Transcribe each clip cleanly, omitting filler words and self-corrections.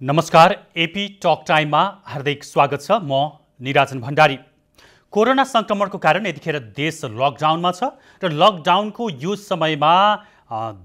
नमस्कार, AP talk टाइममा हार्दिक स्वागत छ। म निराजन भण्डारी। कोरोना संक्रमणको कारण यतिखेर देश लकडाउनमा छ र लकडाउनको यो समयमा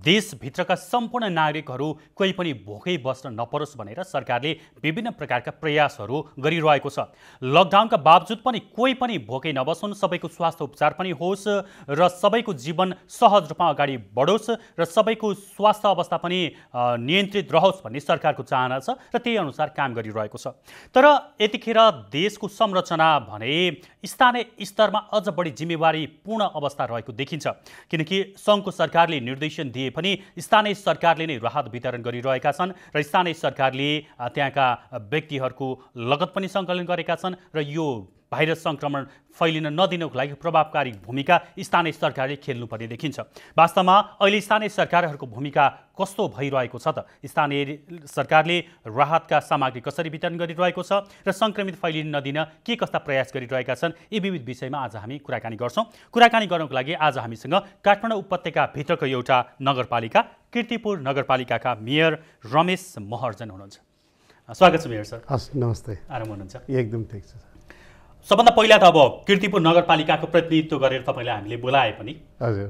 देशभित्रका सम्पूर्ण नागरिकहरू कोही पनि भोकै बस्न नपरोस् भनेर सरकारले विभिन्न प्रकारका प्रयासहरू गरिरहेको छ। लकडाउनका बावजुद पनि कोही पनि भोकै नबसुन्, सबैको स्वास्थ्य उपचार पनि होस् र सबैको जीवन सहज रूपमा अगाडि बढोस् र सबैको स्वास्थ्य अवस्था पनि नियन्त्रित रहोस् भन्ने सरकारको चाहना छ र त्यही अनुसार काम गरिरहेको छ। तर यतिखेर देशको संरचना भने स्थानीय स्तरमा अझ बढी जिम्मेवारीपूर्ण अवस्था रहेको देखिन्छ, किनकि सङ्घको सरकारले निर्देशन दिए पनि स्थानीय सरकारले नै राहत वितरण गरिरहेका छन् र स्थानीय सरकारले त्यहाँका व्यक्तिहरूको लगत पनि सङ्कलन गरेका छन् र यो भाइरस संक्रमण फैलिन नदिनको लागि प्रभावकारी भूमिका स्थानीय सरकारले खेल्नुपर्ने देखिन्छ। वास्तवमा अहिले स्थानीय सरकारहरूको भूमिका कस्तो भइरहेको छ त? स्थानीय सरकारले राहतका सामग्री कसरी वितरण गरिरहेको छ र संक्रमित फैलिन नदिन के कस्ता प्रयास गरिरहेका छन्, यी विविध विषयमा आज हामी कुराकानी गर्छौँ। कुराकानी गर्नको लागि आज हामीसँग काठमाडौँ उपत्यकाभित्रको एउटा नगरपालिका कीर्तिपुर नगरपालिकाका मेयर रमेश महर्जन हुनुहुन्छ। स्वागत छ मेयर सर। हस्, नमस्ते। आराम हुनुहुन्छ? एकदम ठिक छ। सबभन्दा पहिला त अब कीर्तिपुर नगरपालिकाको प्रतिनिधित्व गरेर तपाईँलाई हामीले बोलाए पनि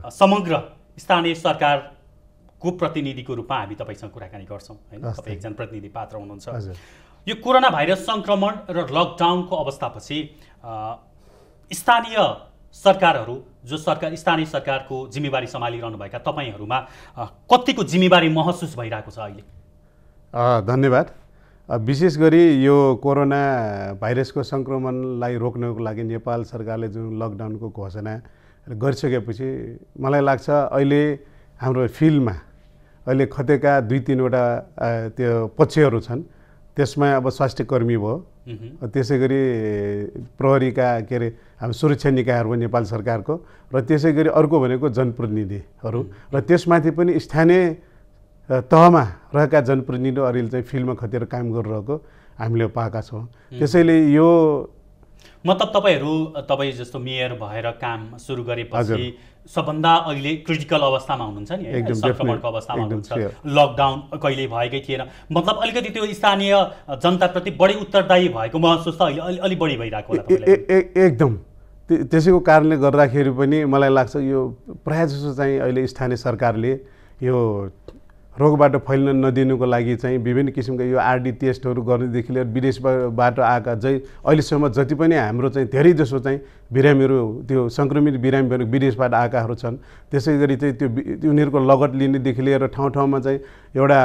समग्र स्थानीय सरकारको प्रतिनिधिको रूपमा हामी तपाईँसँग कुराकानी गर्छौँ होइन? तपाईँ एकजना प्रतिनिधि पात्र हुनुहुन्छ। यो कोरोना भाइरस सङ्क्रमण र लकडाउनको अवस्थापछि स्थानीय सरकारहरू जो स्थानीय सरकारको जिम्मेवारी सम्हालिरहनुभएका तपाईँहरूमा कतिको जिम्मेवारी महसुस भइरहेको छ अहिले? धन्यवाद। विशेष गरी यो कोरोना भाइरसको सङ्क्रमणलाई रोक्नको लागि नेपाल सरकारले जुन लकडाउनको घोषणा गरिसकेपछि मलाई लाग्छ अहिले हाम्रो फिल्डमा अहिले खतेका 2-3वटा त्यो पक्षहरू छन्। त्यसमा अब स्वास्थ्यकर्मी भयो, त्यसै गरी प्रहरीका के अरे हाम्रो सुरक्षा निकायहरू भयो नेपाल सरकारको, र त्यसै गरी अर्को भनेको जनप्रतिनिधिहरू, र त्यसमाथि पनि स्थानीय तहमा रहेका जनप्रतिनिधिहरू अहिले चाहिँ फिल्डमा खतेर काम गरिरहेको हामीले पाएका छौँ। त्यसैले यो मतलब तपाईँ जस्तो मेयर भएर काम सुरु गरेपछि सबभन्दा अहिले क्रिटिकल अवस्थामा हुनुहुन्छ नि, सङ्क्रमणको अवस्थामा हुनुहुन्छ। लकडाउन कहिले भएकै थिएन, मतलब अलिकति त्यो स्थानीय जनताप्रति बढी उत्तरदायी भएको महसुस त अहिले अलि बढी भइरहेको होला? एकदम त्यसैको कारणले गर्दाखेरि पनि मलाई लाग्छ यो प्रायः जसो चाहिँ अहिले स्थानीय सरकारले यो रोगबाट फैलिन नदिनुको लागि चाहिँ विभिन्न किसिमका यो आरडी टेस्टहरू गर्नेदेखि लिएर विदेशबाट आएका अहिलेसम्म जति पनि हाम्रो चाहिँ धेरै जसो चाहिँ बिरामीहरू त्यो सङ्क्रमित बिरामीहरू विदेशबाट आएकाहरू छन्। त्यसै गरी चाहिँ त्यो उनीहरूको लगत लिनेदेखि लिएर ठाउँ ठाउँमा चाहिँ एउटा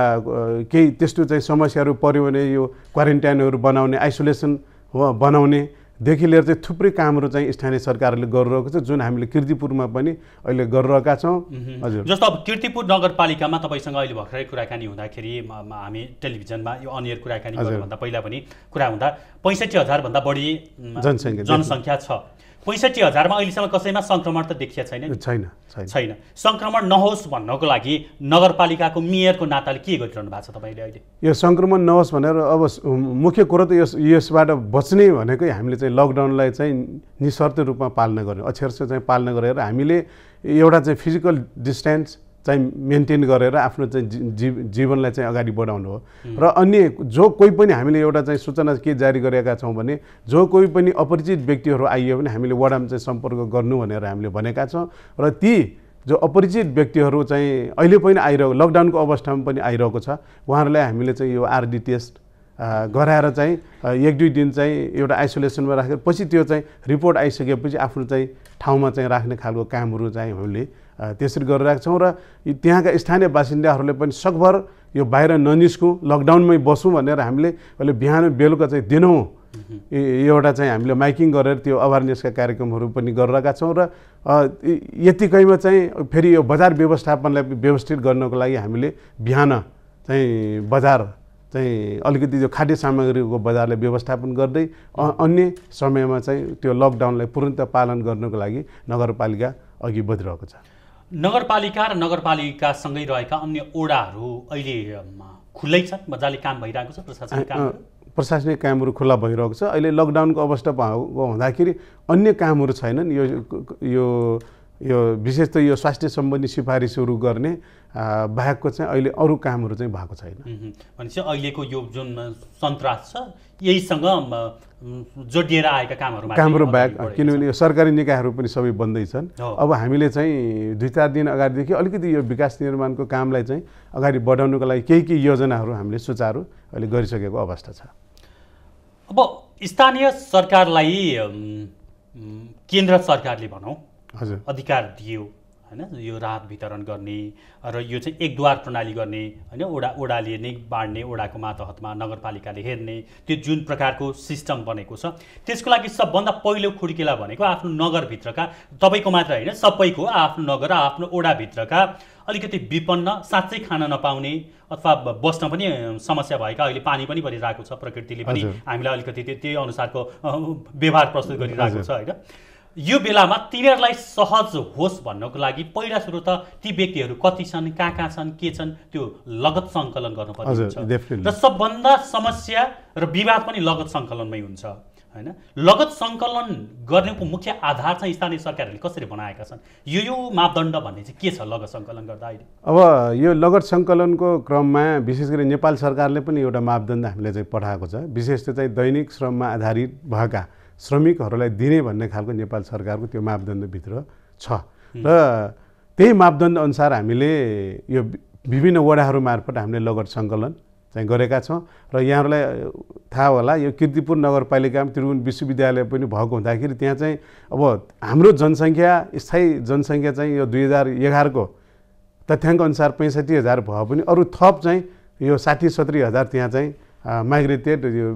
केही त्यस्तो चाहिँ समस्याहरू पऱ्यो भने यो क्वारेन्टाइनहरू बनाउने, आइसोलेसन बनाउनेदेखि लिएर चाहिँ थुप्रै कामहरू चाहिँ स्थानीय सरकारले गरिरहेको छ, जुन हामीले कीर्तिपुरमा पनि अहिले गरिरहेका छौँ। हजुर, जस्तो अब कीर्तिपुर नगरपालिकामा तपाईँसँग अहिले भर्खरै कुराकानी हुँदाखेरि हामी टेलिभिजनमा यो अनियर कुराकानी गर्नुभन्दा पहिला पनि कुरा हुँदा 65,000 भन्दा बढी जनसङ्ख्या छ। 65,000मा अहिलेसम्म कसैमा सङ्क्रमण त देखिया छैन। सङ्क्रमण नहोस् भन्नको लागि नगरपालिकाको मेयरको नाताले के गरिरहनु भएको छ तपाईँले अहिले? यो सङ्क्रमण नहोस् भनेर अब मुख्य कुरो त यसबाट बच्ने भनेकै हामीले चाहिँ लकडाउनलाई चाहिँ निशर्त रूपमा पालना गर्ने, अक्षरशः चाहिँ पालना गरेर हामीले एउटा चाहिँ फिजिकल डिस्टेन्स चाहिँ मेन्टेन गरेर आफ्नो चाहिँ जीवनलाई चाहिँ अगाडि बढाउनु हो। र अन्य जो कोही पनि हामीले एउटा चाहिँ सूचना के जारी गरेका छौँ भने जो कोही पनि अपरिचित व्यक्तिहरू आइयो भने हामीले वडामा चाहिँ सम्पर्क गर्नु भनेर हामीले भनेका छौँ। र ती जो अपरिचित व्यक्तिहरू चाहिँ अहिले पनि आइरहेको लकडाउनको अवस्थामा पनि आइरहेको छ, उहाँहरूलाई हामीले चाहिँ यो आरडी टेस्ट गराएर चाहिँ 1-2 दिन चाहिँ एउटा आइसोलेसनमा राखेर पछि त्यो चाहिँ रिपोर्ट आइसकेपछि आफ्नो चाहिँ ठाउँमा चाहिँ राख्ने खालको कामहरू चाहिँ हामीले त्यसरी गरिरहेका छौँ। र त्यहाँका स्थानीय बासिन्दाहरूले पनि सकभर यो बाहिर ननिस्कौँ, लकडाउनमै बसौँ भनेर हामीले अहिले बिहान बेलुका चाहिँ दिनौँ एउटा चाहिँ हामीले माइकिङ गरेर त्यो अवेरनेसका कार्यक्रमहरू पनि गरिरहेका छौँ। र यतिकैमा चाहिँ फेरि यो बजार व्यवस्थापनलाई व्यवस्थित गर्नको लागि हामीले बिहान चाहिँ बजार चाहिँ अलिकति त्यो खाद्य सामग्रीको बजारलाई व्यवस्थापन गर्दै अन्य समयमा चाहिँ त्यो लकडाउनलाई पूर्णतः पालन गर्नको लागि नगरपालिका अघि बढिरहेको छ। नगरपालिका र नगरपालिकासँगै रहेका अन्य ओडाहरू अहिले खुल्लै छन्, मजाले काम भइरहेको छ? प्रशासनिक कामहरू खुल्ला भइरहेको छ। अहिले लकडाउनको अवस्था हुँदाखेरि अन्य कामहरू छैनन्। यो यो विशेष त यो स्वास्थ्य सम्बन्धी सिफारिसहरू गर्ने बाहेकको चाहिँ अहिले अरू कामहरू चाहिँ भएको छैन। भनेपछि अहिलेको यो जुन सन्तास छ यहीसँग जोडिएर आएका कामहरू बाहेक, किनभने यो सरकारी निकायहरू पनि सबै बन्दैछन्। अब हामीले चाहिँ 2-4 दिन अगाडिदेखि अलिकति यो विकास निर्माणको कामलाई चाहिँ अगाडि बढाउनुको लागि केही योजनाहरू हामीले सुचारू अहिले गरिसकेको अवस्था छ। अब स्थानीय सरकारलाई केन्द्र सरकारले भनौँ हजुर अधिकार दियो हैन, यो राहत वितरण गर्ने र यो चाहिँ एकद्वार प्रणाली गर्ने हैन, ओडाले नै बाँड्ने, ओडाको मातहतमा नगरपालिकाले हेर्ने, त्यो जुन प्रकारको सिस्टम बनेको छ त्यसको लागि सबभन्दा पहिलो खुड्किला भनेको आफ्नो नगरभित्रका, तपाईँको मात्र होइन सबैको आफ्नो नगर आफ्नो ओडाभित्रका अलिकति विपन्न, साँच्चै खान नपाउने अथवा बस्न पनि समस्या भएका, अहिले पानी पनि परिरहेको छ, प्रकृतिले पनि हामीलाई अलिकति त्यही अनुसारको व्यवहार प्रस्तुत गरिरहेको छ होइन। यो बेलामा तिनीहरूलाई सहज होस् भन्नको लागि पहिला सुरु त ती व्यक्तिहरू कति छन्, कहाँ छन्, के छन्, त्यो लगत सङ्कलन गर्नुपर्छ र सबभन्दा समस्या र विवाद पनि लगत सङ्कलनमै हुन्छ हैन। लगत सङ्कलन गर्नेको मुख्य आधार चाहिँ स्थानीय सरकारहरूले कसरी बनाएका छन्, यो मापदण्ड भन्ने चाहिँ के छ लगत सङ्कलन गर्दा अहिले? अब यो लगत सङ्कलनको क्रममा विशेष गरी नेपाल सरकारले पनि एउटा मापदण्ड हामीले चाहिँ पठाएको छ। विशेष चाहिँ दैनिक श्रममा आधारित भएका श्रमिकहरूलाई दिने भन्ने खालको नेपाल सरकारको त्यो मापदण्डभित्र छ र त्यही मापदण्ड अनुसार हामीले यो विभिन्न वडाहरू मार्फत हामीले लगत सङ्कलन चाहिँ गरेका छौँ। र यहाँहरूलाई थाहा होला यो कीर्तिपुर नगरपालिकामा त्रिभुवन विश्वविद्यालय पनि भएको हुँदाखेरि त्यहाँ चाहिँ अब हाम्रो जनसङ्ख्या स्थायी जनसङ्ख्या चाहिँ यो 2011 को तथ्याङ्क अनुसार 65,000 भए पनि अरू थप चाहिँ यो 60-70 हजार त्यहाँ चाहिँ माइग्रेटेड यो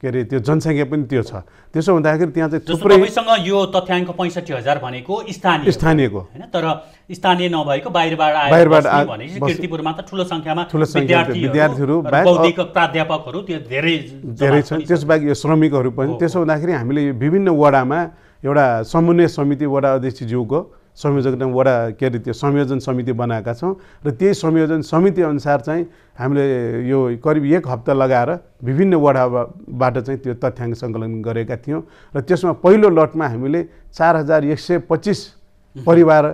के अरे त्यो जनसङ्ख्या पनि त्यो छ। त्यसो हुँदाखेरि त्यहाँ चाहिँ थुप्रै यो तथ्याङ्क 65,000 भनेको स्थानीयको हैन, तर स्थानीय नभएको बाहिरबाट आएर भनेपछि कीर्तिपुरमा त ठुलो सङ्ख्यामा विद्यार्थीहरू बौद्धिक प्राध्यापकहरू त्यो धेरै छन्। त्यसबाहेक यो श्रमिकहरू पनि। त्यसो हुँदाखेरि हामीले यो विभिन्न वडामा एउटा समन्वय समिति वडा अध्यक्षज्यूको संयोजकता वडा के अरे त्यो संयोजन समिति बनाएका छौँ र त्यही संयोजन समिति अनुसार चाहिँ हामीले यो करिब 1 हप्ता लगाएर विभिन्न वडाबाट चाहिँ त्यो तथ्याङ्क सङ्कलन गरेका थियौँ र त्यसमा पहिलो लटमा हामीले 4125 परिवार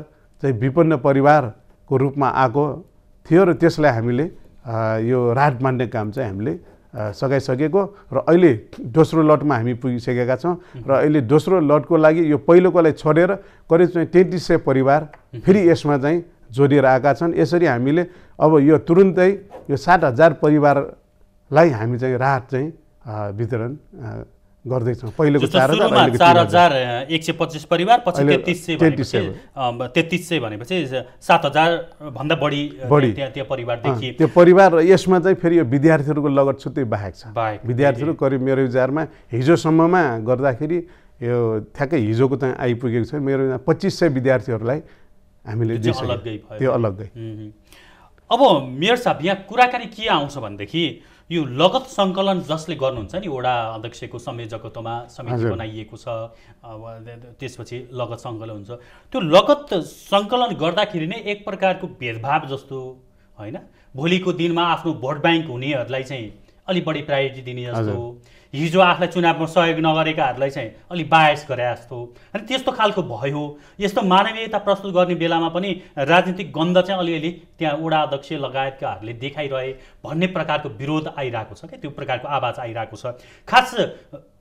चाहिँ विपन्न परिवारको रूपमा आएको थियो र त्यसलाई हामीले यो राहत बाँड्ने काम चाहिँ हामीले सघाइसकेको र अहिले दोस्रो लटमा हामी पुगिसकेका छौँ र अहिले दोस्रो लटको लागि यो पहिलोकोलाई छोडेर करिब चाहिँ 3300 परिवार फेरि यसमा चाहिँ जोडिएर आएका छन्। यसरी हामीले अब यो तुरुन्तै यो 70,000 परिवारलाई हामी चाहिँ राहत चाहिँ वितरण गर्दैछौँ। पहिलेको 4,125 परिवार, पछि 3300 भनेपछि 7,000 भन्दा बढी त्यहाँ परिवार देखिए। त्यो परिवार यसमा चाहिँ फेरि यो विद्यार्थीहरूको लगत छुट्टै बाहेक छ। विद्यार्थीहरू करिब मेरो विचारमा हिजोसम्ममा गर्दाखेरि यो ठ्याक्कै हिजोको चाहिँ आइपुगेको छ। मेरो 2500 विद्यार्थीहरूलाई हामीले त्यो अलग्गै। अब मेयर साहब यहाँ कुराकानी के आउँछ भनेदेखि यो लगत सङ्कलन जसले गर्नुहुन्छ नि वडा अध्यक्षको संयोजकत्वमा समिति बनाइएको छ, त्यसपछि लगत सङ्कलन हुन्छ। त्यो लगत सङ्कलन गर्दाखेरि नै एक प्रकारको भेदभाव जस्तो होइन, भोलिको दिनमा आफ्नो भोट ब्याङ्क हुनेहरूलाई चाहिँ अलि बढी प्रायोरिटी दिने जस्तो, हिजो आफूलाई चुनावमा सहयोग नगरेकाहरूलाई चाहिँ अलि बायस गरे जस्तो अनि त्यस्तो खालको भयो। यस्तो मानवीयता प्रस्तुत गर्ने बेलामा पनि राजनीतिक गन्ध चाहिँ अलिअलि त्यहाँ वडा अध्यक्ष लगायतकाहरूले देखाइरहे भन्ने प्रकारको विरोध आइरहेको छ क्या, त्यो प्रकारको आवाज आइरहेको छ। खास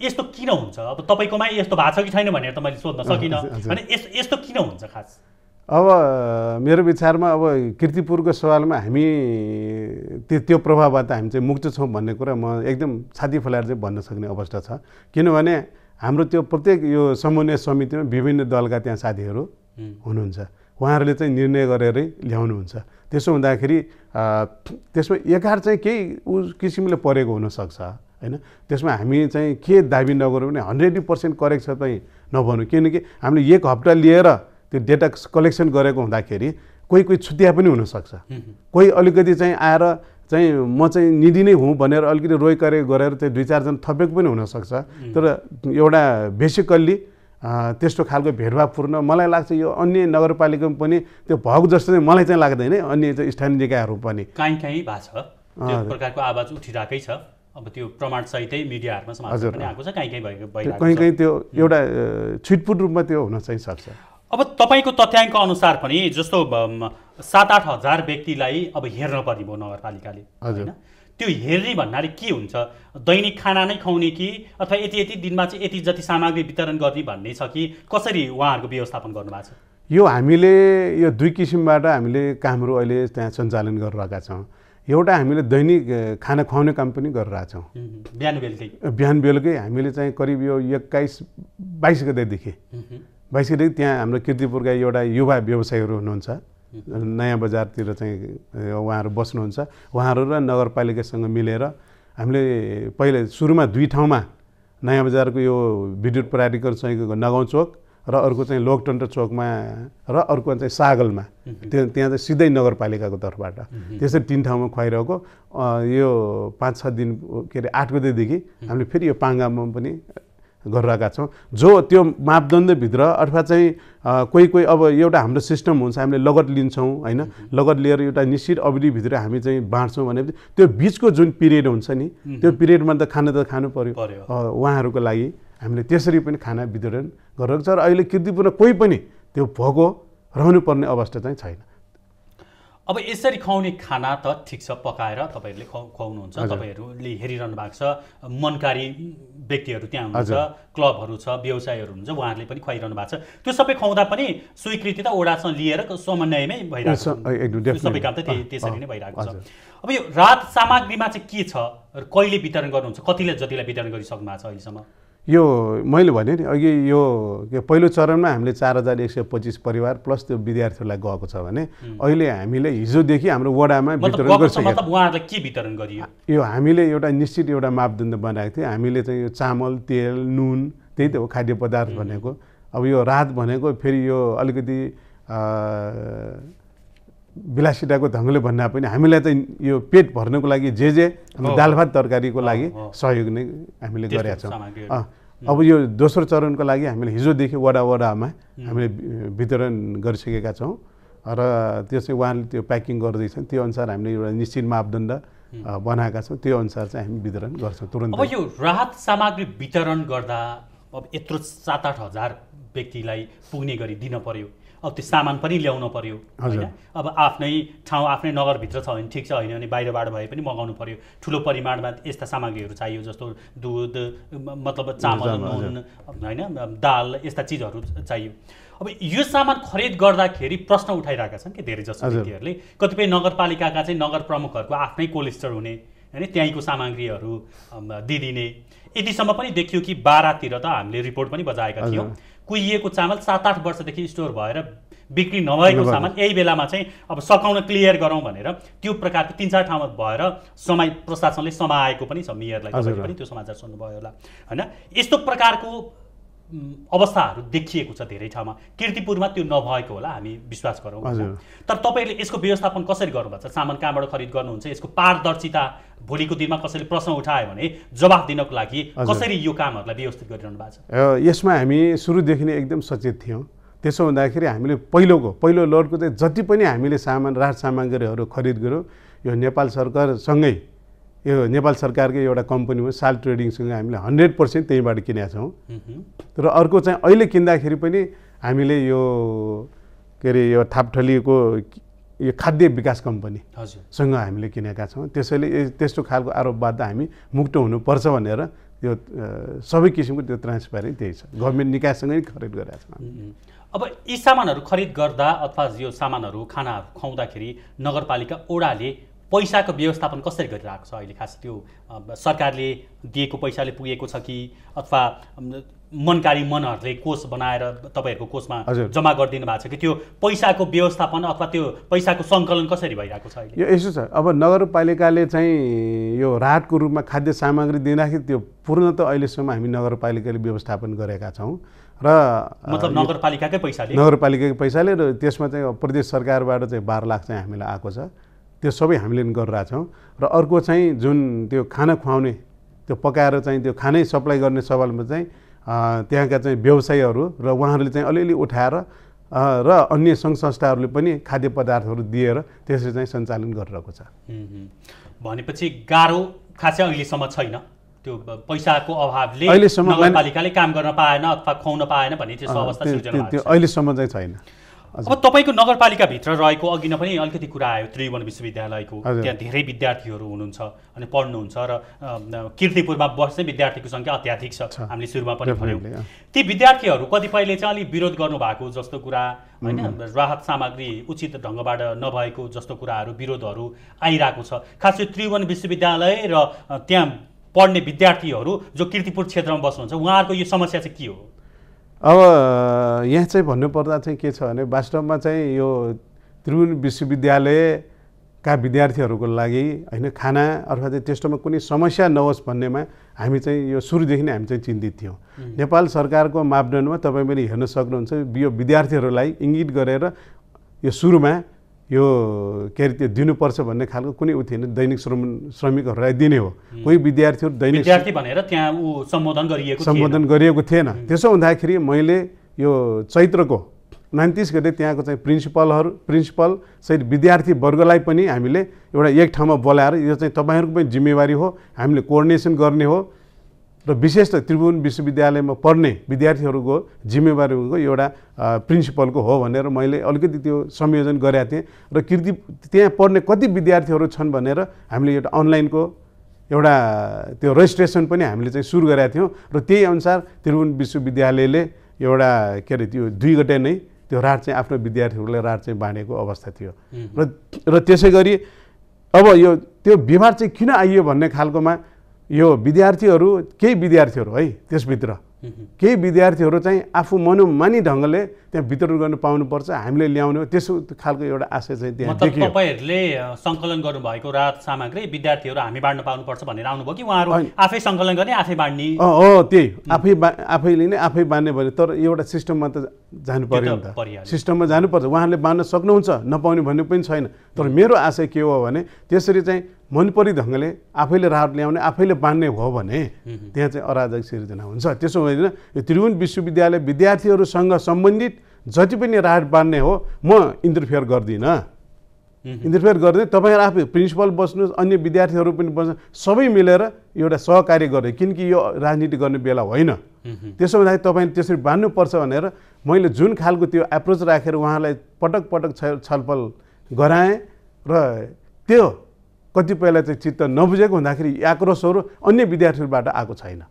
यस्तो किन हुन्छ? अब तपाईँकोमा यस्तो भएको छ कि छैन भनेर त मैले सोध्न सकिनँ, अनि यस्तो किन हुन्छ खास? अब मेरो विचारमा अब कीर्तिपुरको सवालमा हामी त्यो प्रभावबाट हामी चाहिँ मुक्त छौँ भन्ने कुरा म एकदम छाती फैलाएर चाहिँ भन्न सक्ने अवस्था छ। किनभने हाम्रो त्यो प्रत्येक यो समन्वय समितिमा विभिन्न दलका त्यहाँ साथीहरू हुनुहुन्छ, उहाँहरूले चाहिँ निर्णय गरेरै ल्याउनुहुन्छ। त्यसो हुँदाखेरि त्यसमा एकाएर चाहिँ केही किसिमले परेको हुनसक्छ होइन। त्यसमा हामी चाहिँ के दाबी नगरौँ भने 100% करेक्ट छ चाहिँ नभनौँ, किनकि हामीले 1 हप्ता लिएर त्यो डेटा कलेक्सन गरेको हुँदाखेरि कोही छुट्या पनि हुनसक्छ। कोही अलिकति चाहिँ आएर चाहिँ म चाहिँ निडी नै हुँ भनेर अलिकति रोइकरे गरेर चाहिँ 2-4 जना थपेको पनि हुनसक्छ। तर एउटा बेसिकल्ली त्यस्तो खालको भेदभावपूर्ण मलाई लाग्छ यो अन्य नगरपालिकामा पनि त्यो भएको जस्तो चाहिँ मलाई चाहिँ लाग्दैन। अन्य चाहिँ स्थानीय निकायहरू पनि काहीँ भएको छ, त्यो प्रकारको आवाज उठिरहेकै छ। अब त्यो प्रमाणसहितै मिडियाहरूमा समाचार पनि आएको छ, कहीँ त्यो एउटा छिटपुट रूपमा त्यो हुन चाहिँ सक्छ। अब तपाईँको तथ्याङ्क अनुसार पनि जस्तो 7-8 हजार व्यक्तिलाई अब हेर्न पर्ने भयो नगरपालिकाले होइन त्यो हेर्ने भन्नाले के हुन्छ दैनिक खाना नै खुवाउने कि अथवा यति दिनमा चाहिँ यति जति सामग्री वितरण गर्ने भन्ने छ कि कसरी उहाँहरूको व्यवस्थापन गर्नुभएको छ यो हामीले यो दुई किसिमबाट हामीले कामहरू अहिले त्यहाँ सञ्चालन गरिरहेका छौँ एउटा हामीले दैनिक खाना खुवाउने काम पनि गरिरहेछौँ बिहान बेलुकै हामीले चाहिँ करिब यो 21-22 गतेदेखि 22 गते त्यहाँ हाम्रो कीर्तिपुरका एउटा युवा व्यवसायीहरू हुनुहुन्छ नयाँ बजारतिर चाहिँ उहाँहरू बस्नुहुन्छ उहाँहरू र नगरपालिकासँग मिलेर हामीले पहिले सुरुमा 2 ठाउँमा नयाँ बजारको यो विद्युत प्राधिकरण चाहिँ नगाउँ चोक र अर्को चाहिँ लोकतन्त्र चोकमा र अर्को चाहिँ सागलमा त्यहाँ चाहिँ सिधै नगरपालिकाको तर्फबाट त्यसरी 3 ठाउँमा खुवाइरहेको यो 5-6 दिन के अरे 8 गतेदेखि हामीले फेरि यो पाङ्गामा पनि गरिरहेका छौँ जो त्यो मापदण्डभित्र अथवा चाहिँ कोही अब एउटा हाम्रो सिस्टम हुन्छ हामीले लगत लिन्छौँ होइन लगत लिएर एउटा निश्चित अवधिभित्र हामी चाहिँ बाँड्छौँ भनेपछि त्यो बिचको जुन पिरियड हुन्छ नि त्यो पिरियडमा त खानु पर्यो उहाँहरूको लागि हामीले त्यसरी पनि खाना वितरण गरिरहेको छ र अहिले कीर्तिपुरमा कोही पनि त्यो भोको रहनुपर्ने अवस्था चाहिँ छैन अब यसरी खुवाउने खाना त ठिक छ पकाएर तपाईँहरूले खुवाउनुहुन्छ तपाईँहरूले हेरिरहनु भएको छ मनकारी व्यक्तिहरू त्यहाँ हुनुहुन्छ क्लबहरू छ व्यवसायहरू हुन्छ उहाँहरूले पनि खुवाइरहनु भएको छ त्यो सबै खुवाउँदा पनि स्वीकृति त ओडासँग लिएर समन्वयमै भइरहेको छ सबै काम त त्यसरी नै भइरहेको छ अब यो राहत सामग्रीमा चाहिँ के छ कहिले वितरण गर्नुहुन्छ कतिले जतिलाई वितरण गरिसक्नु भएको छ अहिलेसम्म यो मैले भने नि अघि यो पहिलो चरणमा हामीले 4125 परिवार प्लस त्यो विद्यार्थीहरूलाई गएको छ भने अहिले हामीले हिजोदेखि हाम्रो वडामा वितरण गरिसकेका मतलब उहाँहरूलाई के वितरण गरियो यो हामीले एउटा निश्चित एउटा मापदण्ड बनाएको थियो हामीले चाहिँ यो चामल तेल नुन त्यही त हो खाद्य पदार्थ भनेको अब यो राहत भनेको फेरि यो अलिकति विलासिताको ढङ्गले भन्दा पनि हामीलाई चाहिँ यो पेट भर्नको लागि जे दाल भात तरकारीको लागि सहयोग नै हामीले गरेका छौँ अब यो दोस्रो चरणको लागि हामीले हिजोदेखि वडामा हामीले वितरण गरिसकेका छौँ र त्यो चाहिँ उहाँले त्यो प्याकिङ गर्दैछन् त्यो अनुसार हामीले एउटा निश्चित मापदण्ड बनाएका छौँ त्यो अनुसार चाहिँ हामी वितरण गर्छौँ तुरन्त अब यो राहत सामग्री वितरण गर्दा अब यत्रो 7-8 हजार व्यक्तिलाई पुग्ने गरी दिन पर्यो अब त्यो सामान पनि ल्याउनु पर्यो होइन अब आफ्नै ठाउँ आफ्नै नगरभित्र छ भने ठिक छ होइन भने बाहिरबाट भए पनि मगाउनु पर्यो ठुलो परिमाणमा यस्ता सामग्रीहरू चाहियो जस्तो दुध मतलब चामल नुन होइन दाल यस्ता चिजहरू चाहियो अब यो सामान खरिद गर्दाखेरि प्रश्न उठाइरहेका छन् कि धेरै जसो व्यक्तिहरूले कतिपय नगरपालिकाका चाहिँ नगर प्रमुखहरूको आफ्नै कोल्ड स्टोर हुने होइन त्यहीँको सामग्रीहरू दिदिने यतिसम्म पनि देखियो कि बारातिर त हामीले रिपोर्ट पनि बजाएका थियौँ कुहिएको चामल 7-8 वर्षदेखि स्टोर भएर बिक्री नभएको सामान यही बेलामा चाहिँ अब सकाउन क्लियर गरौँ भनेर त्यो प्रकारको 3-4 ठाउँमा भएर समय प्रशासनले समाएको पनि छ मेयरलाई तपाईले पनि त्यो समाचार सुन्नुभयो होला होइन यस्तो प्रकारको अवस्थाहरू देखिएको छ धेरै ठाउँमा कीर्तिपुरमा त्यो नभएको होला हामी विश्वास गरौँ तर तपाईले यसको व्यवस्थापन कसरी गर्नुभएको छ सामान कहाँबाट खरिद गर्नुहुन्छ यसको पारदर्शिता भोलिको दिनमा कसैले प्रश्न उठायो भने जवाफ दिनको लागि कसरी यो कामहरूलाई व्यवस्थित गरिरहनु भएको छ यसमा हामी सुरुदेखि नै एकदम सचेत थियौँ त्यसो हुँदाखेरि हामीले पहिलो लटको चाहिँ जति पनि हामीले राहत सामग्रीहरू खरिद गर्यौँ यो नेपाल सरकारसँगै यो नेपाल सरकारकै एउटा कम्पनी हो साल ट्रेडिङसँग हामीले 100% त्यहीँबाट किनेका छौँ र अर्को चाहिँ अहिले किन्दाखेरि पनि हामीले यो के अरे यो थापठलीको यो खाद्य विकास कम्पनी सँग हामीले किनेका छौँ त्यसैले त्यस्तो खालको आरोपबाट हामी मुक्त हुनुपर्छ भनेर यो सबै किसिमको त्यो ट्रान्सप्यारेन्ट त्यही छ गभर्मेन्ट निकायसँगै खरिद गरेका छौँ अब यी सामानहरू खरिद गर्दा अथवा यो सामानहरू खानाहरू खुवाउँदाखेरि नगरपालिका ओडाले पैसाको व्यवस्थापन कसरी गरिरहेको छ अहिले खास त्यो सरकारले दिएको पैसाले पुगेको छ कि अथवा मनकारी मनहरूले कोष बनाएर तपाईँहरूको कोषमा जम्मा गरिदिनु भएको छ कि त्यो पैसाको व्यवस्थापन अथवा त्यो पैसाको सङ्कलन कसरी भइरहेको छ अहिले यो यसो छ अब नगरपालिकाले चाहिँ यो राहतको रूपमा खाद्य सामग्री दिँदाखेरि त्यो पूर्ण त अहिलेसम्म हामी नगरपालिकाले व्यवस्थापन गरेका छौँ र मतलब नगरपालिकाकै पैसाले र त्यसमा चाहिँ प्रदेश सरकारबाट चाहिँ 12 लाख चाहिँ हामीलाई आएको छ त्यो सबै हामीले गरिरहेछौँ र अर्को चाहिँ जुन त्यो खाना खुवाउने त्यो पकाएर चाहिँ त्यो खानै सप्लाई गर्ने सवालमा चाहिँ त्यहाँका चाहिँ व्यवसायीहरू र उहाँहरूले चाहिँ अलिअलि उठाएर र अन्य सङ्घ संस्थाहरूले पनि खाद्य पदार्थहरू दिएर त्यसरी चाहिँ सञ्चालन गरिरहेको छ भनेपछि गाह्रो खासै अहिलेसम्म छैन त्यो पैसाको अभावले अहिलेसम्म नगरपालिकाले काम गर्न पाएन अथवा खुवाउन पाएन भन्ने त्यस्तो अवस्था सिर्जना भएको छ। अहिलेसम्म चाहिँ छैन। अब तपाईँको नगरपालिकाभित्र रहेको अघि नै पनि अलिकति कुरा आयो त्रिभुवन विश्वविद्यालयको, त्यहाँ धेरै विद्यार्थीहरू हुनुहुन्छ अनि पढ्नुहुन्छ र कीर्तिपुरमा बस्ने विद्यार्थीको सङ्ख्या अत्याधिक छ, हामीले सुरुमा पनि भन्यौँ। ती विद्यार्थीहरू कतिपयले चाहिँ अलिक विरोध गर्नुभएको जस्तो कुरा होइन, राहत सामग्री उचित ढङ्गबाट नभएको जस्तो कुराहरू विरोधहरू आइरहेको छ। खास यो त्रिभुवन विश्वविद्यालय र त्यहाँ पढ्ने विद्यार्थीहरू जो कीर्तिपुर क्षेत्रमा बस्नुहुन्छ उहाँहरूको यो समस्या चाहिँ के हो? अब यहाँ चाहिँ भन्नुपर्दा चाहिँ के छ भने वास्तवमा चाहिँ यो त्रिभुवन विश्वविद्यालयका विद्यार्थीहरूको लागि होइन खाना अथवा चाहिँ त्यस्तोमा कुनै समस्या नहोस् भन्नेमा हामी चाहिँ यो सुरुदेखि नै हामी चाहिँ चिन्तित थियौँ। नेपाल सरकारको मापदण्डमा तपाईँ पनि हेर्न सक्नुहुन्छ, यो विद्यार्थीहरूलाई इङ्गित गरेर यो सुरुमा यो के अरे त्यो दिनुपर्छ भन्ने खालको कुनै उ थिएन। दैनिक श्रमिकहरूलाई दिने हो, कोही विद्यार्थीहरू दैनिक विद्यार्थी भनेर त्यहाँ सम्बोधन गरिएको थिएन। त्यसो हुँदाखेरि मैले यो चैत्रको 29 गते त्यहाँको चाहिँ प्रिन्सिपल सहित विद्यार्थी वर्गलाई पनि हामीले एउटा एक ठाउँमा बोलाएर यो चाहिँ तपाईँहरूको पनि जिम्मेवारी हो, हामीले कोअर्डिनेसन गर्ने हो र विशेष त त्रिभुवन विश्वविद्यालयमा पढ्ने विद्यार्थीहरूको जिम्मेवारीको एउटा प्रिन्सिपलको हो भनेर मैले अलिकति त्यो संयोजन गरेका थिएँ। र त्यहाँ पढ्ने कति विद्यार्थीहरू छन् भनेर हामीले एउटा अनलाइनको एउटा त्यो रेजिस्ट्रेसन पनि हामीले चाहिँ सुरु गरेका थियौँ र त्यही अनुसार त्रिभुवन विश्वविद्यालयले एउटा के अरे त्यो 2 गते नै त्यो राट चाहिँ आफ्नो विद्यार्थीहरूलाई राट चाहिँ बाँडेको अवस्था थियो। र त्यसै गरी अब यो त्यो बिमार चाहिँ किन आइयो भन्ने खालकोमा यो विद्यार्थीहरू केही विद्यार्थीहरू है त्यसभित्र केही विद्यार्थीहरू चाहिँ आफू मनोमानी ढङ्गले त्यहाँ वितरण गर्न पाउनुपर्छ, हामीले ल्याउने हो, त्यसो खालको एउटा आशय चाहिँ त्यहाँ देखियो। तपाईँहरूले सङ्कलन गर्नुभएको राहत सामग्री विद्यार्थीहरू हामी बाँड्न पाउनुपर्छ भनेर आउनुभयो कि उहाँहरू आफै सङ्कलन गर्ने आफै बाँड्ने? हो, त्यही आफैले नै आफै बाँड्ने भने, तर एउटा सिस्टममा त जानु पर्यो नि त, सिस्टममा जानुपर्छ। उहाँहरूले बाँड्न सक्नुहुन्छ, नपाउने भन्ने पनि छैन। तर मेरो आशय के हो भने त्यसरी चाहिँ मनपरी ढङ्गले आफैले राहत ल्याउने आफैले बाँड्ने हो भने त्यहाँ चाहिँ अराजक सिर्जना हुन्छ। त्यसो होइन, यो त्रिभुवन विश्वविद्यालय विद्यार्थीहरूसँग सम्बन्धित जति पनि राहत बाँड्ने हो म इन्टरफेयर गर्दिनँ। तपाईँहरू आफै प्रिन्सिपल बस्नुहोस्, अन्य विद्यार्थीहरू पनि बस्नु, सबै मिलेर एउटा सहकार्य गर्ने, किनकि यो राजनीति गर्ने बेला होइन। त्यसो हुँदाखेरि तपाईँले त्यसरी बाँड्नुपर्छ भनेर मैले जुन खालको त्यो एप्रोच राखेर उहाँलाई पटक पटक छलफल गराएँ र त्यो कतिपयलाई चाहिँ चित्त नबुझेको हुँदाखेरि आक्रोशहरू अन्य विद्यार्थीहरूबाट आएको छैन।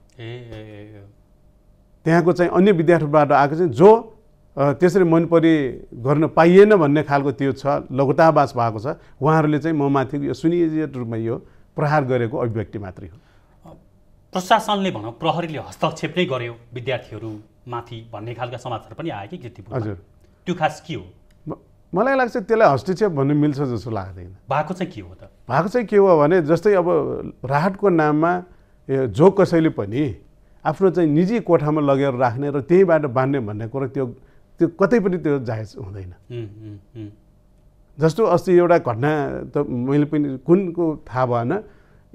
त्यहाँको चाहिँ अन्य विद्यार्थीहरूबाट आएको चाहिँ जो त्यसरी मनपरी गर्न पाइएन भन्ने खालको त्यो छ, लघुतावास भएको छ, उहाँहरूले चाहिँ म माथि यो सुनियोजित रूपमा यो प्रहार गरेको अभिव्यक्ति मात्रै हो। प्रशासनले भनौँ प्रहरीले हस्तक्षेप नै गर्यो विद्यार्थीहरू माथि भन्ने खालका समाचार पनि आयो कि कीर्तिपुरमा? हजुर, त्यो खास के हो? मलाई लाग्छ त्यसलाई हस्तक्षेप भन्नु मिल्छ जस्तो लाग्दैन। भएको चाहिँ के हो त? भएको चाहिँ के हो भने जस्तै अब राहतको नाममा जो कसैले पनि आफ्नो चाहिँ निजी कोठामा लगेर राख्ने र त्यहीँबाट बाँड्ने भन्ने कुरा त्यो कतै पनि त्यो जायज हुँदैन। जस्तो अस्ति एउटा घटना त मैले पनि कुनको थाहा भएन,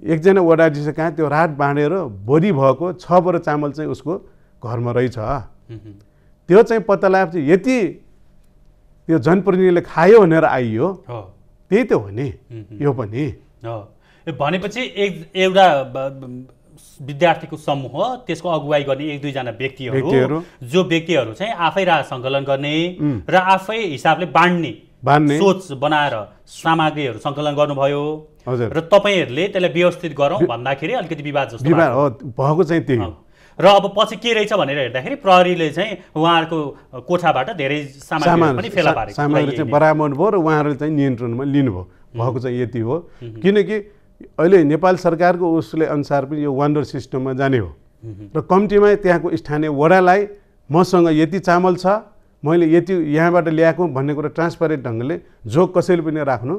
एकजना वडाधीश कहाँ त्यो राहत बाँडेर बोरी भएको 6 बर चामल चाहिँ उसको घरमा रहेछ। त्यो चाहिँ पत्ता लगाएपछि यति त्यो जनप्रतिनिधिले खायो भनेर आइयो, त्यही त हो नि यो पनि। भनेपछि एउटा विद्यार्थीको समूह, त्यसको अगुवाई गर्ने 1-2 जना व्यक्तिहरू जो व्यक्तिहरू चाहिँ आफै राहत सङ्कलन गर्ने र आफै हिसाबले बाँड्ने सोच बनाएर सामग्रीहरू सङ्कलन गर्नुभयो र तपाईँहरूले त्यसलाई व्यवस्थित गरौँ भन्दाखेरि अलिकति विवाद जस्तो भएको चाहिँ त्यही हो। र अब पछि के रहेछ भनेर हेर्दाखेरि प्रहरीले चाहिँ उहाँहरूको कोठाबाट धेरै सामग्री पनि फेला पारेको, सामग्री चाहिँ बरामद भयो र उहाँहरूले चाहिँ नियन्त्रणमा लिनुभयो। भएको चाहिँ यति हो, किनकि अहिले नेपाल सरकारको उसले अनुसार पनि यो वन्डर सिस्टममा जाने हो र कम्तीमा त्यहाँको स्थानीय वडालाई मसँग यति चामल छ, मैले यति यहाँबाट ल्याएको भन्ने कुरा ट्रान्सपारेन्ट ढङ्गले जो कसैले पनि राख्नु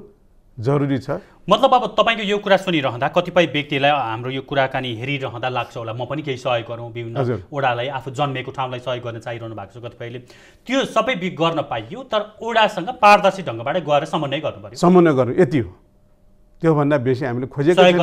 जरुरी छ। मतलब अब तपाईँको यो कुरा सुनिरहँदा कतिपय व्यक्तिलाई हाम्रो यो कुराकानी हेरिरहँदा लाग्छ होला म पनि केही सहयोग गरौँ, विभिन्न ओडालाई आफू जन्मेको ठाउँलाई सहयोग गर्न चाहिरहनु भएको छ कतिपयले, त्यो सबै गर्न पाइयो तर ओडासँग पारदर्शी ढङ्गबाट गएर समन्वय गर्नु पर्यो। समन्वय गर्नु यति हो, त्योभन्दा बेसी हामीले खोजेको सहयोग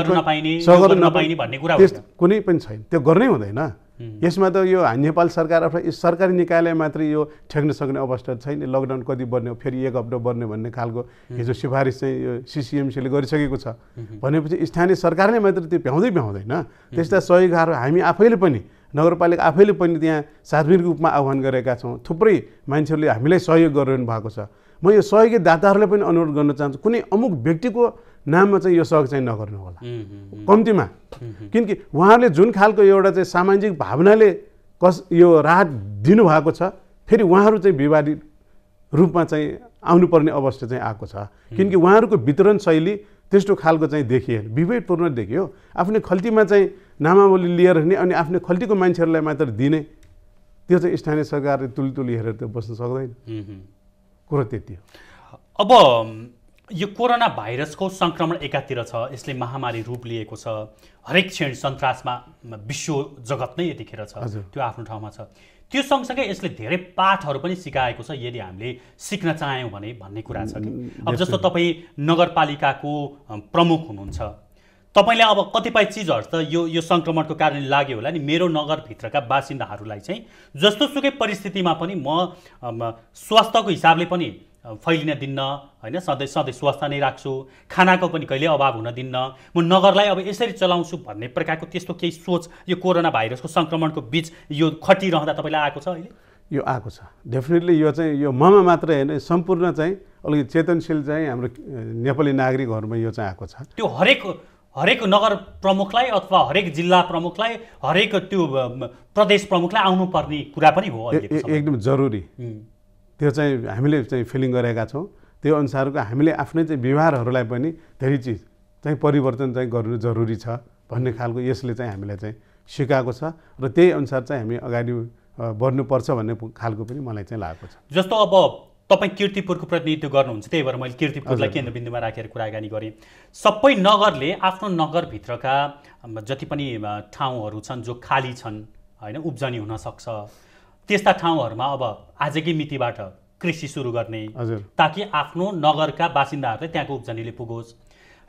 गर्न नपाइने भन्ने कुरा कुनै पनि छैन, त्यो गर्नै हुँदैन। यसमा त यो नेपाल सरकार अथवा सरकारी निकायले मात्रै यो ठेक्न सक्ने अवस्था छैन। लकडाउन कति बढ्ने हो, फेरि 1 हप्ता बढ्ने भन्ने खालको हिजो सिफारिस चाहिँ यो CCMC ले गरिसकेको छ भनेपछि स्थानीय सरकारले मात्र त्यो भ्याउँदैन। त्यस्ता सहयोगहरू हामी आफैले पनि नगरपालिका आफैले पनि त्यहाँ सार्वजनिक रूपमा आह्वान गरेका छौँ। थुप्रै मान्छेहरूले हामीलाई सहयोग गरिरहनु भएको छ। म यो सहयोगी दाताहरूलाई पनि अनुरोध गर्न चाहन्छु, कुनै अमुक व्यक्तिको नाममा चाहिँ यो सहयोग चाहिँ नगर्नु होला कम्तीमा, किनकि उहाँहरूले जुन खालको एउटा चाहिँ सामाजिक भावनाले यो राहत दिनुभएको छ, फेरि उहाँहरू चाहिँ विवादित रूपमा चाहिँ आउनुपर्ने अवस्था चाहिँ आएको छ। किनकि उहाँहरूको वितरण शैली त्यस्तो खालको चाहिँ देखिएन, विभेदपूर्ण देखियो। आफ्नै खल्तीमा चाहिँ नामावली लिएर हिँड्ने अनि आफ्नै खल्तीको मान्छेहरूलाई मात्र दिने, त्यो चाहिँ स्थानीय सरकारले तुली हेरेर त बस्न सक्दैन। कुरो त्यति हो। अब यो कोरोना भाइरसको सङ्क्रमण एकातिर छ, यसले महामारी रूप लिएको छ, हरेक क्षण सन्तासमा विश्व जगत नै यतिखेर छ, त्यो आफ्नो ठाउँमा छ। त्यो सँगसँगै यसले धेरै पाठहरू पनि सिकाएको छ यदि हामीले सिक्न चाह्यौँ भने भन्ने कुरा छ कि। अब जस्तो तपाईँ नगरपालिकाको प्रमुख हुनुहुन्छ, तपाईँले अब कतिपय चिजहरू त यो सङ्क्रमणको कारणले लाग्यो होला नि, मेरो नगरभित्रका बासिन्दाहरूलाई चाहिँ जस्तोसुकै परिस्थितिमा पनि म स्वास्थ्यको हिसाबले पनि फैलिन दिन्न होइन, सधैँ स्वास्थ्य नै राख्छु, खानाको पनि कहिले अभाव हुन दिन्न, म नगरलाई अब यसरी चलाउँछु भन्ने प्रकारको त्यस्तो केही सोच यो कोरोना भाइरसको सङ्क्रमणको बिच यो खटिरहँदा तपाईँलाई आएको छ अहिले? यो आएको छ डेफिनेटली। यो चाहिँ यो ममा मात्रै होइन, सम्पूर्ण चाहिँ अलिकति चेतनशील चाहिँ हाम्रो नेपाली नागरिकहरूमा यो चाहिँ आएको छ। त्यो हरेक नगर प्रमुखलाई अथवा हरेक जिल्ला प्रमुखलाई, हरेक त्यो प्रदेश प्रमुखलाई आउनुपर्ने कुरा पनि हो एकदम जरुरी। त्यो चाहिँ हामीले चाहिँ फिलिङ गरेका छौँ। त्यो अनुसारको हामीले आफ्नै चाहिँ व्यवहारहरूलाई पनि धेरै चिज चाहिँ परिवर्तन चाहिँ गर्नु जरुरी छ भन्ने खालको यसले चाहिँ हामीलाई चाहिँ सिकाएको छ र त्यही अनुसार चाहिँ हामी अगाडि बढ्नुपर्छ भन्ने खालको पनि मलाई चाहिँ लागेको छ। जस्तो अब तपाईँ कीर्तिपुरको प्रतिनिधित्व गर्नुहुन्छ, त्यही भएर मैले कीर्तिपुरलाई केन्द्रबिन्दुमा राखेर कुराकानी गरेँ। सबै नगरले आफ्नो नगरभित्रका जति पनि ठाउँहरू छन् जो खाली छन् होइन, उब्जनी हुनसक्छ, त्यस्ता ठाउँहरूमा अब आजकै मितिबाट कृषि सुरु गर्ने ताकि आफ्नो नगरका बासिन्दाहरूले त्यहाँको उब्जनीले पुगोस्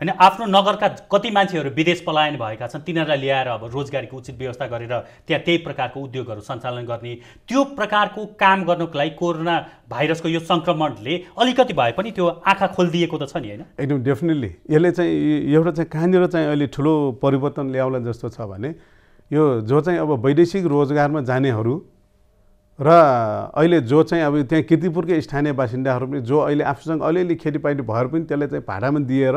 होइन। आफ्नो नगरका कति मान्छेहरू विदेश पलायन भएका छन्, तिनीहरूलाई ल्याएर अब रोजगारीको उचित व्यवस्था गरेर त्यहाँ त्यही प्रकारको उद्योगहरू सञ्चालन गर्ने, त्यो प्रकारको काम गर्नको लागि कोरोना भाइरसको यो सङ्क्रमणले अलिकति भए पनि त्यो आँखा खोलिदिएको त छ नि होइन? एकदम डेफिनेटली। यसले चाहिँ एउटा चाहिँ कहाँनिर चाहिँ अहिले ठुलो परिवर्तन ल्याउला जस्तो छ भने यो जो चाहिँ अब वैदेशिक रोजगारमा जानेहरू र अहिले जो चाहिँ अब त्यहाँ कीर्तिपुरकै स्थानीय बासिन्दाहरू पनि जो अहिले आफूसँग अलिअलि खेतीपाती भएर पनि त्यसलाई चाहिँ भाडामा दिएर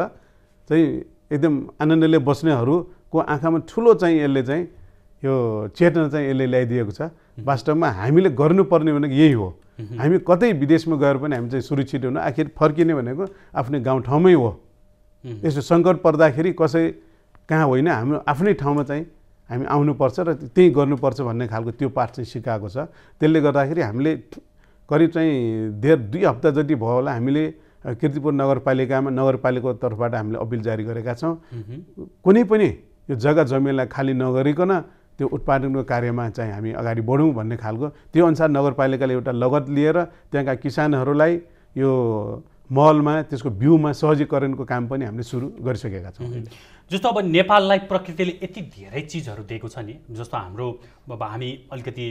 चाहिँ एकदम आनन्दले बस्नेहरूको आँखामा ठुलो चाहिँ यसले चाहिँ यो चेतना चाहिँ यसले ल्याइदिएको छ। वास्तवमा हामीले गर्नुपर्ने भनेको यही हो। हामी कतै विदेशमा गएर पनि हामी चाहिँ सुरक्षित हुन, आखिर फर्किने भनेको आफ्नै गाउँठाउँमै हो। यस्तो सङ्कट पर्दाखेरि कसै कहाँ होइन, हाम्रो आफ्नै ठाउँमा चाहिँ हामी आउनुपर्छ र त्यही गर्नुपर्छ भन्ने खालको त्यो पाठ चाहिँ सिकाएको छ। त्यसले गर्दाखेरि हामीले करिब चाहिँ 2 हप्ता जति भयो होला हामीले कीर्तिपुर नगरपालिकाको तर्फबाट हामीले अपिल जारी गरेका छौँ। कुनै पनि यो जग्गा जमिनलाई खाली नगरिकन त्यो उत्पादनको कार्यमा चाहिँ हामी अगाडि बढौँ भन्ने खालको त्यो अनुसार नगरपालिकाले एउटा लगत लिएर त्यहाँका किसानहरूलाई यो मलमा त्यसको बिउमा सहजीकरणको काम पनि हामीले सुरु गरिसकेका छौँ। जस्तो अब नेपाललाई प्रकृतिले यति धेरै चिजहरू दिएको छ नि, जस्तो हाम्रो अब हामी अलिकति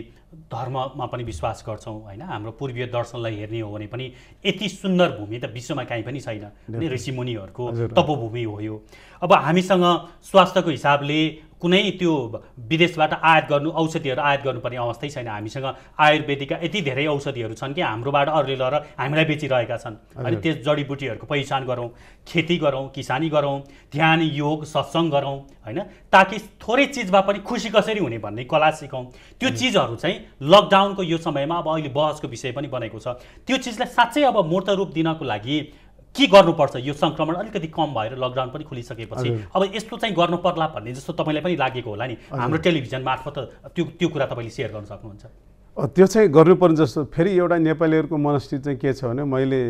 धर्ममा पनि विश्वास गर्छौँ होइन, हाम्रो पूर्वीय दर्शनलाई हेर्ने हो भने पनि यति सुन्दर भूमि त विश्वमा कहीँ पनि छैन, ऋषिमुनिहरूको तपोभूमि हो यो। अब हामीसँग स्वास्थ्यको हिसाबले कुनै त्यो विदेशबाट आयात गर्नु औषधिहरू आयात गर्नुपर्ने अवस्थै छैन। हामीसँग आयुर्वेदिकका यति धेरै औषधिहरू छन् कि हाम्रोबाट अरूले लिएर हामीलाई बेचिरहेका छन्। अनि त्यस जडीबुटीहरूको पहिचान गरौँ, खेती गरौँ, किसानी गरौँ, ध्यान योग सत्सङ्ग गरौँ होइन, ताकि थोरै चिजमा पनि खुसी कसरी हुने भन्ने कला सिकौँ। त्यो चिजहरू चाहिँ लकडाउनको यो समयमा अब अहिले बहसको विषय पनि बनेको छ। त्यो चिजलाई साँच्चै अब मूर्त रूप दिनको लागि के गर्नुपर्छ? यो सङ्क्रमण अलिकति कम भएर लकडाउन पनि खोलिसकेपछि अब यस्तो चाहिँ गर्नु पर्ला भन्ने जस्तो तपाईँलाई पनि लागेको होला नि, हाम्रो टेलिभिजन मार्फत त्यो कुरा तपाईँले सेयर गर्न सक्नुहुन्छ? त्यो चाहिँ गर्नुपर्ने जस्तो। फेरि एउटा नेपालीहरूको मनस्थिति चाहिँ के छ भने मैले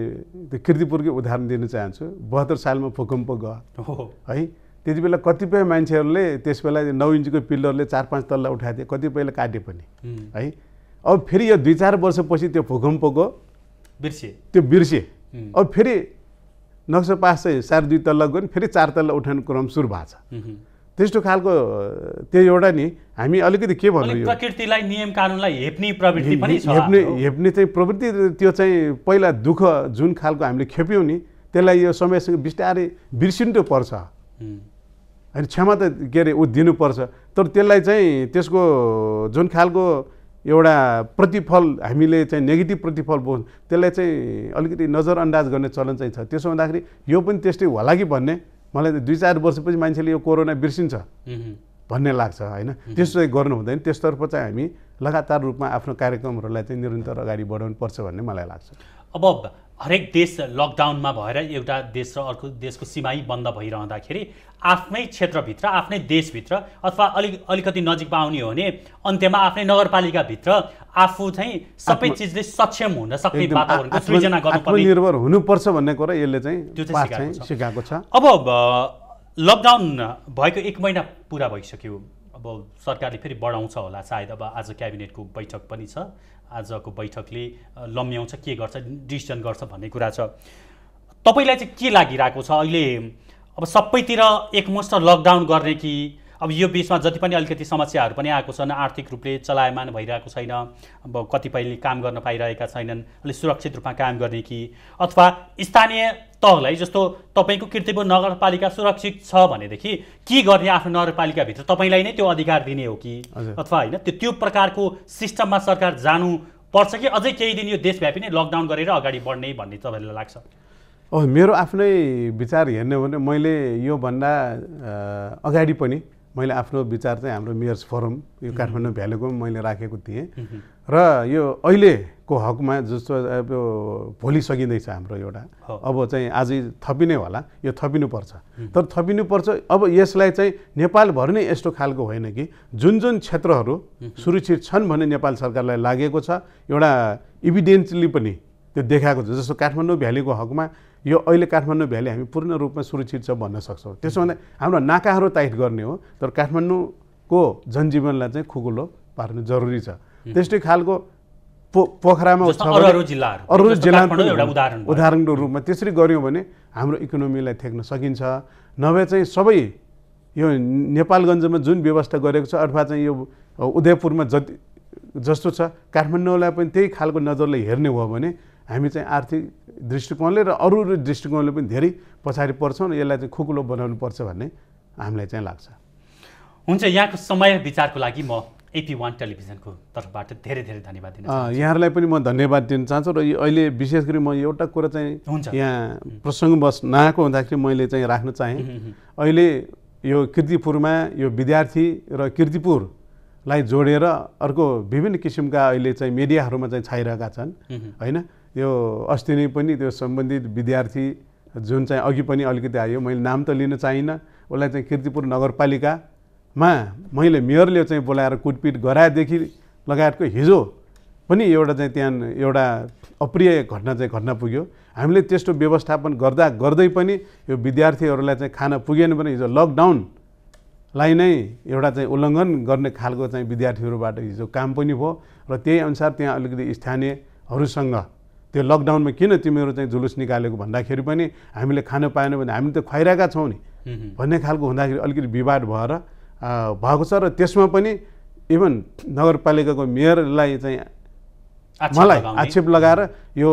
त्यो कीर्तिपुरकै उदाहरण दिन चाहन्छु। 72 सालमा भूकम्प गयो है, त्यति बेला कतिपय मान्छेहरूले त्यस बेला 9 इन्चको पिल्लरले 4-5 तल्ला उठाएको थिए, कतिपयले काटे पनि है। अब फेरि यो 2-4 वर्षपछि त्यो भूकम्पको बिर्से अब फेरि नक्सा पास चाहिँ 2.5 तल्ला गयो, फेरि 4 तल्ला उठाउने क्रम सुरु भएको छ। त्यस्तो खालको त्यो एउटा नि हामी अलिकति के भन्नु यो प्रकृतिलाई नियम कानुनलाई हेप्ने प्रवृत्ति पनि छ हेप्ने चाहिँ प्रवृत्ति त्यो चाहिँ पहिला दुःख जुन खालको हामीले खेप्यौँ नि त्यसलाई यो समयसँग बिस्तारै बिर्सिनु पर्छ होइन क्षमा त के अरे ऊ दिनुपर्छ तर त्यसलाई चाहिँ त्यसको जुन खालको एउटा प्रतिफल हामीले चाहिँ नेगेटिभ प्रतिफल बोल्छ त्यसलाई चाहिँ अलिकति नजरअन्दाज गर्ने चलन चाहिँ छ त्यसो हुँदाखेरि यो पनि त्यस्तै होला कि भन्ने मलाई 2-4 वर्षपछि मान्छेले यो कोरोना बिर्सिन्छ भन्ने लाग्छ होइन त्यस्तो चाहिँ गर्नु हुँदैन त्यसतर्फ चाहिँ हामी लगातार रूपमा आफ्नो कार्यक्रमहरूलाई चाहिँ निरन्तर अगाडि बढाउनु पर्छ भन्ने मलाई लाग्छ अब हरेक देश लकडाउनमा भएर एउटा देश र अर्को देशको सीमै बन्द भइरहँदाखेरि आफ्नै क्षेत्रभित्र आफ्नै देशभित्र अथवा अलिकति नजिकमा आउने हो भने अन्त्यमा आफ्नै नगरपालिकाभित्र आफू चाहिँ सबै चिजले सक्षम हुन सक्ने वातावरणको सृजना गर्नुपर्ने आत्मनिर्भर हुनुपर्छ भन्ने कुरा यसले चाहिँ सिकाएको छ। अब लकडाउन भएको 1 महिना पुरा भइसक्यो अब सरकारले फेरि बढाउँछ होला सायद अब आज क्याबिनेटको बैठक पनि छ आजको बैठकले लम्ब्याउँछ के गर्छ डिसिजन गर्छ भन्ने कुरा छ तपाईलाई चाहिँ के लागिरहेको छ अहिले अब सबैतिर एकमुष्ट लकडाउन गर्ने कि अब यो बीचमा जति पनि अलिकति समस्याहरू पनि आएको छन् आर्थिक रूपले चलायमान भइरहेको छैन अब कतिपयले काम गर्न पाइरहेका छैनन् अलि सुरक्षित रूपमा काम गर्ने कि अथवा स्थानीय तहलाई जस्तो तपाईको कीर्तिपुर नगरपालिका सुरक्षित छ भनेदेखि के गर्ने आफ्नो नगरपालिकाभित्र तपाईलाई नै त्यो अधिकार दिने हो कि अथवा हैन त्यो प्रकारको सिस्टममा सरकार जानु पर्छ कि अझै केही दिन यो देशव्यापी नै लकडाउन गरेर अगाडि बढ्ने भन्ने तपाईलाई लाग्छ? मेरो आफ्नै विचार हेर्ने हो भने मैले यो भन्दा अगाडि पनि मैले आफ्नो विचार चाहिँ हाम्रो मेयर्स फोरम यो काठमाडौँ भ्यालीको मैले राखेको थिएँ र यो अहिलेको हकमा जस्तो अब भोलि सकिँदैछ हाम्रो एउटा अब चाहिँ आजै थपिने होला यो थपिनुपर्छ तर थपिनुपर्छ अब यसलाई चाहिँ नेपालभर नै यस्तो खालको होइन कि जुन जुन क्षेत्रहरू सुरक्षित छन् भन्ने नेपाल सरकारलाई लागेको छ एउटा इभिडेन्सली पनि त्यो देखाएको छ जस्तो काठमाडौँ भ्यालीको हकमा यो अहिले काठमाडौँ भ्याली हामी पूर्ण रूपमा सुरक्षित छ भन्न सक्छौँ त्यसो भन्दा हाम्रो नाकाहरू टाइट गर्ने हो तर काठमाडौँको जनजीवनलाई चाहिँ खुकुलो पार्नु जरुरी छ त्यस्तै खालको पोखरामा अरू जिल्ला उदाहरणको रूपमा त्यसरी गऱ्यौँ भने हाम्रो इकोनोमीलाई थेक्न सकिन्छ नभए चाहिँ सबै यो नेपालगञ्जमा जुन व्यवस्था गरेको छ अथवा चाहिँ यो उदयपुरमा जस्तो छ काठमाडौँलाई पनि त्यही खालको नजरले हेर्ने हो भने हामी चाहिँ आर्थिक दृष्टिकोणले र अरू दृष्टिकोणले पनि धेरै पछाडि पर्छौँ र यसलाई चाहिँ खुकुलो बनाउनु पर्छ भन्ने हामीलाई चाहिँ लाग्छ। हुन्छ यहाँको समय विचारको लागि म AP1 टेलिभिजनको तर्फबाट धेरै धेरै धन्यवाद दिन चाहन्छु। यहाँहरूलाई पनि म धन्यवाद दिन चाहन्छु र अहिले विशेष गरी म एउटा कुरा चाहिँ यहाँ प्रसङ्गवश नआएको हुँदाखेरि मैले चाहिँ राख्न चाहेँ अहिले यो कीर्तिपुरमा यो विद्यार्थी र कीर्तिपुरलाई जोडेर अर्को विभिन्न किसिमका अहिले चाहिँ मिडियाहरूमा चाहिँ छाइरहेका छन् होइन यो अस्ति नै पनि त्यो सम्बन्धित विद्यार्थी जुन चाहिँ अघि पनि अलिकति आयो मैले नाम त लिन चाहिनँ उसलाई चाहिँ कीर्तिपुर नगरपालिकामा मैले मेयरले चाहिँ बोलाएर कुटपिट गराएदेखि लगायतको हिजो पनि एउटा चाहिँ त्यहाँ एउटा अप्रिय घटना चाहिँ घट्न पुग्यो हामीले त्यस्तो व्यवस्थापन गर्दै पनि यो विद्यार्थीहरूलाई चाहिँ खान पुगेन भने हिजो लकडाउनलाई नै एउटा चाहिँ उल्लङ्घन गर्ने खालको चाहिँ विद्यार्थीहरूबाट हिजो काम पनि भयो र त्यही अनुसार त्यहाँ अलिकति स्थानीयहरूसँग त्यो लकडाउनमा किन तिमीहरू चाहिँ जुलुस निकालेको भन्दाखेरि पनि हामीले खान पाएन भने हामी त खुवाइरहेका छौँ नि भन्ने खालको हुँदाखेरि अलिकति विवाद भएर भएको छ र त्यसमा पनि इभन नगरपालिकाको मेयरलाई चाहिँ मलाई आक्षेप लगाएर यो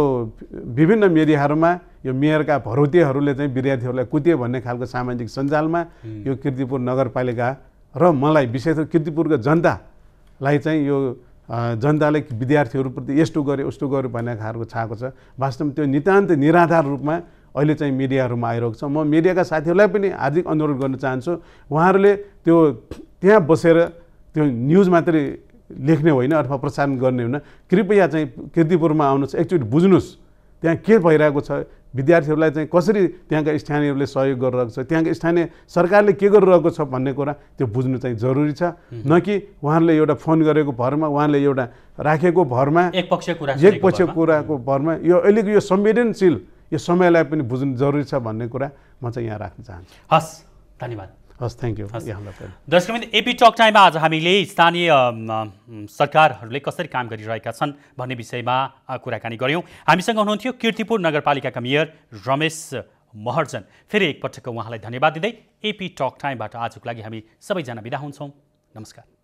विभिन्न मिडियाहरूमा यो मेयरका भरौतेहरूले चाहिँ विद्यार्थीहरूलाई कुट्यो भन्ने खालको सामाजिक सञ्जालमा यो कीर्तिपुर नगरपालिका र मलाई विशेष गरी कीर्तिपुरको जनतालाई चाहिँ यो जनताले विद्यार्थीहरूप्रति यस्तो गरे उस्तो गरे भन्ने खालको छाएको छ वास्तवमा त्यो नितान्त निराधार रूपमा अहिले चाहिँ मिडियाहरूमा आइरहेको छ। म मिडियाका साथीहरूलाई पनि हार्दिक अनुरोध गर्न चाहन्छु उहाँहरूले त्यो त्यहाँ बसेर त्यो न्युज मात्रै लेख्ने होइन अथवा प्रसारण गर्ने होइन कृपया चाहिँ कीर्तिपुरमा आउनुहोस् एकचोटि बुझ्नुहोस् त्यहाँ के भइरहेको छ विद्यार्थीहरूलाई चाहिँ कसरी त्यहाँका स्थानीयहरूले सहयोग गरिरहेको छ त्यहाँका स्थानीय सरकारले के गरिरहेको छ भन्ने कुरा त्यो बुझ्नु चाहिँ जरुरी छ न कि उहाँहरूले एउटा फोन गरेको भरमा उहाँले एउटा राखेको भरमा एकपक्षीय कुराको भरमा यो अहिलेको यो संवेदनशील यो समयलाई पनि बुझ्नु जरुरी छ भन्ने कुरा म चाहिँ यहाँ राख्न चाहन्छु। हस् धन्यवाद। हस् थ्याङ्क यू। दर्शकवृन्द एपी टक टाइममा आज हामीले स्थानीय सरकारहरूले कसरी काम गरिरहेका छन् भन्ने विषयमा कुराकानी गऱ्यौँ। हामीसँग हुनुहुन्थ्यो कीर्तिपुर नगरपालिकाका मेयर रमेश महर्जन। फेरि एकपटक उहाँलाई धन्यवाद दिँदै एपी टक टाइमबाट आजको लागि हामी सबैजना बिदा हुन्छौँ। नमस्कार।